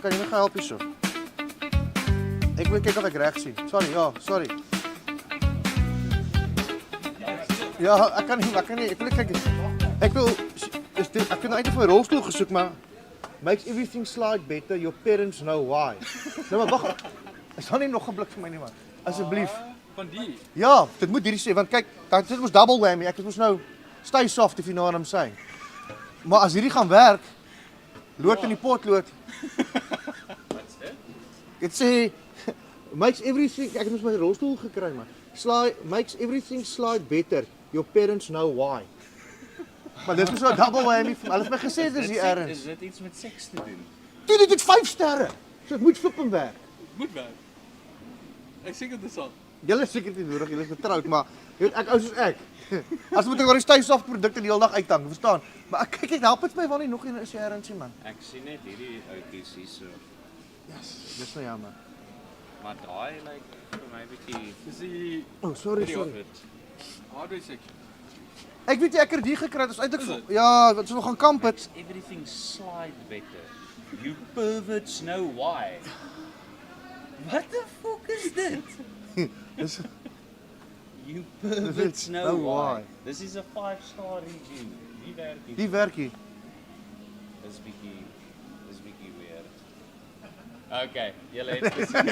Kan jy my help hierso? Ek wil kyk of ek reg sien. Sorry, ja, sorry. Ja, ek kan nie, ek wil kyk. Ek wil ek het nou eintlik vir 'n rolstoel gesoek, maar makes everything slide better, your parents know why. Nou maar wag. Is daar nie nog 'n blik vir my nie man? Asseblief. Van die. Ja, dit moet hierdie sê want kyk, dit was double whammy. Ek het mos nou stay soft if you know what I'm saying. Maar as hierdie gaan werk, lood in die potlood. Wat's dit? Dit sê makes everything, ek het mos my rolstoel gekry man. Makes everything slide better. Your parents know why. Maar dit is so 'n double whammy. Hulle het my gesê dis hier erns. Is dit iets met seks te doen? Dit het 5 sterre. So dit moet flippend werk. Moet werk. Ek seker dit sal. Julle is seker nie nodig, julle is getroud, maar jy weet ek ou soos ek. As moet ek oor die stay-soft produkte die hele dag uithang, verstaan? Maar ek kyk, help dit my wel nie nog een is jy erns nie man. Ek sien net hierdie outjies hierso. Yes, dis nou jammer. Maar daai lyk vir my bietjie Dis die Oh, sorry. hardware section. Ek weet jy ek het die gekry, dit is eintlik Is dit? ja, wat so gaan kamp het. makes everything slide better. You perverts know why. What the fuck is dit? Dis You perverts know know why. why. This is a 5-star review. Wie werk hier? die werkie. Dis bietjie weird. Okay, julle het gesien.